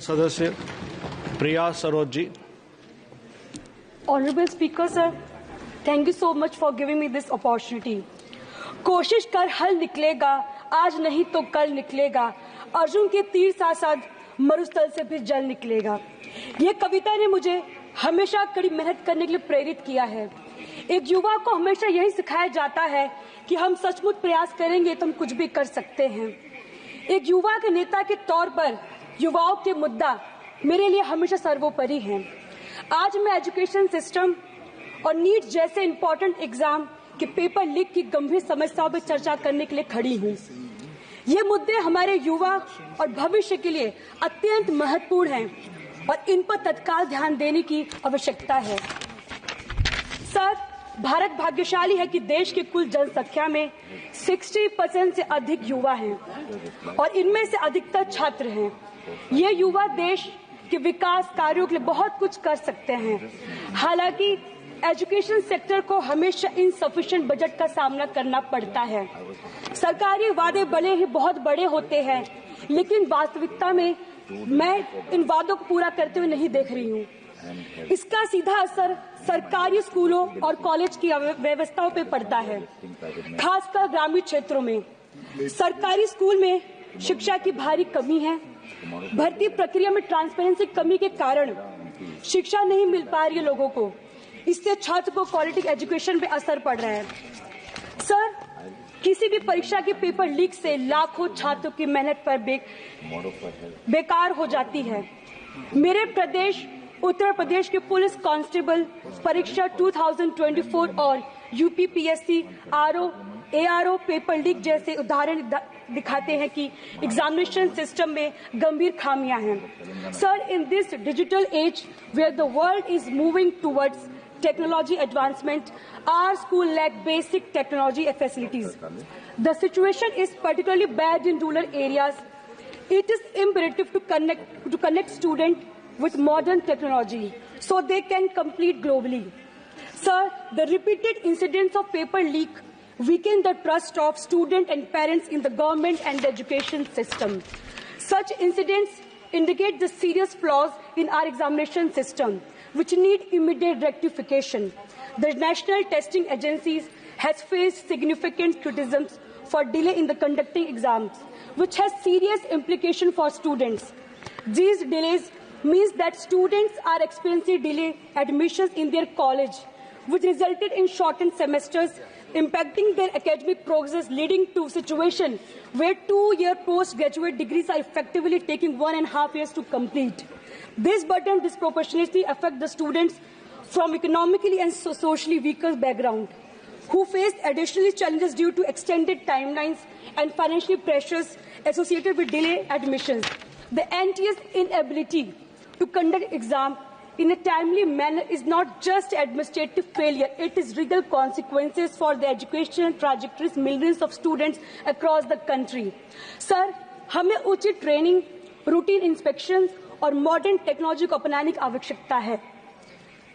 सदस्य प्रिया Saroj ji. Honorable Speaker, sir, thank you so much for giving me this opportunity. कोशिश कर हल निकलेगा, आज नहीं तो कल निकलेगा, अर्जुन के तीर साथ साथ मरुस्थल से भी जल निकलेगा। ये कविता ने मुझे हमेशा कड़ी मेहनत करने के लिए प्रेरित किया है। एक युवा को हमेशा यही सिखाया जाता है कि हम सचमुच प्रयास करेंगे तो हम कुछ भी कर सकते हैं। एक युवा के नेता के तौर पर युवाओं के मुद्दा मेरे लिए हमेशा सर्वोपरि है। आज मैं एजुकेशन सिस्टम और नीट जैसे इम्पोर्टेंट एग्जाम के पेपर लीक की गंभीर समस्याओं पर चर्चा करने के लिए खड़ी हूँ। ये मुद्दे हमारे युवा और भविष्य के लिए अत्यंत महत्वपूर्ण हैं और इन पर तत्काल ध्यान देने की आवश्यकता है। सर, भारत भाग्यशाली है कि देश की कुल जनसंख्या में 60% से अधिक युवा हैं और इनमें से अधिकतर छात्र हैं। ये युवा देश के विकास कार्यों के लिए बहुत कुछ कर सकते हैं। हालांकि एजुकेशन सेक्टर को हमेशा इनसफिशिएंट बजट का सामना करना पड़ता है। सरकारी वादे भले ही बहुत बड़े होते हैं, लेकिन वास्तविकता में मैं इन वादों को पूरा करते हुए नहीं देख रही हूँ। इसका सीधा असर सरकारी स्कूलों और कॉलेज की व्यवस्थाओं पर पड़ता है, खासकर ग्रामीण क्षेत्रों में। सरकारी स्कूल में शिक्षा की भारी कमी है। भर्ती प्रक्रिया में ट्रांसपेरेंसी कमी के कारण शिक्षा नहीं मिल पा रही है लोगों को। इससे छात्र को क्वालिटी एजुकेशन पे असर पड़ रहा है। सर, किसी भी परीक्षा के पेपर लीक से लाखों छात्रों की मेहनत पर बेकार हो जाती है। मेरे प्रदेश उत्तर प्रदेश के पुलिस कांस्टेबल परीक्षा 2024 और UPPSC RO ARO paper leak जैसे उदाहरण दिखाते हैं कि एग्जामिनेशन सिस्टम में गंभीर खामियां हैं। Sir, in this digital age where the world is moving towards technology advancement, our school lack basic technology facilities. The situation is particularly bad in rural areas. It is imperative to connect students with modern technology so they can compete globally. Sir, the repeated incidents of paper leak weaken the trust of students and parents in the government and the education system. Such incidents indicate the serious flaws in our examination system, which need immediate rectification. The National Testing Agency has faced significant criticisms for delay in the conducting exams, which has serious implications for students. These delays means that students are experiencing delayed admissions in their college, which resulted in shortened semesters, impacting their academic progress, leading to a situation where 2-year postgraduate degrees are effectively taking 1.5 years to complete. This burden disproportionately affects the students from economically and socially weaker background, who face additional challenges due to extended timelines and financial pressures associated with delayed admissions. The NTA's inability to conduct exam in a timely manner is not just administrative failure, it is real consequences for the education trajectories millions of students across the country. Sir, हमें उचित training, routine inspection और modern technology को अपनाने की आवश्यकता है।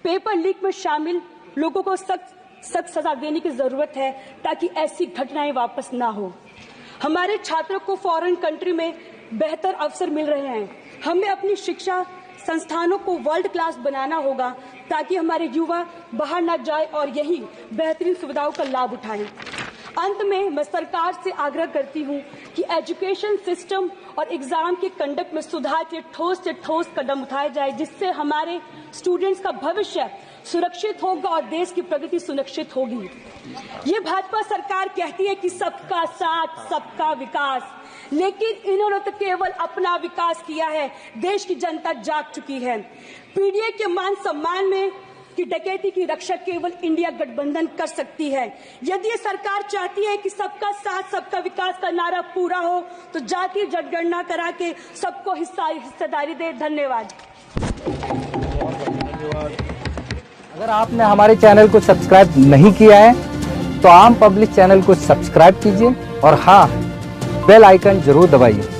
Paper leak में शामिल लोगों को सख्त सजा देने की जरूरत है ताकि ऐसी घटनाएं वापस ना हो। हमारे छात्रों को फॉरेन कंट्री में बेहतर अवसर मिल रहे हैं। हमें अपनी शिक्षा संस्थानों को वर्ल्ड क्लास बनाना होगा ताकि हमारे युवा बाहर न जाए और यही बेहतरीन सुविधाओं का लाभ उठाएं। अंत में मैं सरकार से आग्रह करती हूँ कि एजुकेशन सिस्टम और एग्जाम के कंडक्ट में सुधार के ठोस से ठोस कदम उठाए जाए, जिससे हमारे स्टूडेंट्स का भविष्य सुरक्षित होगा और देश की प्रगति सुनिश्चित होगी। ये भाजपा सरकार कहती है कि सबका साथ सबका विकास, लेकिन इन्होंने तो केवल अपना विकास किया है। देश की जनता जाग चुकी है। पीडीए के मान सम्मान में की डकैती की रक्षा केवल इंडिया गठबंधन कर सकती है। यदि ये सरकार चाहती है कि सबका साथ सबका विकास का नारा पूरा हो तो जातीय जनगणना करा के सबको हिस्सेदारी दे। धन्यवाद। अगर आपने हमारे चैनल को सब्सक्राइब नहीं किया है तो आम पब्लिक चैनल को सब्सक्राइब कीजिए और हाँ, बेल आइकन जरूर दबाइए।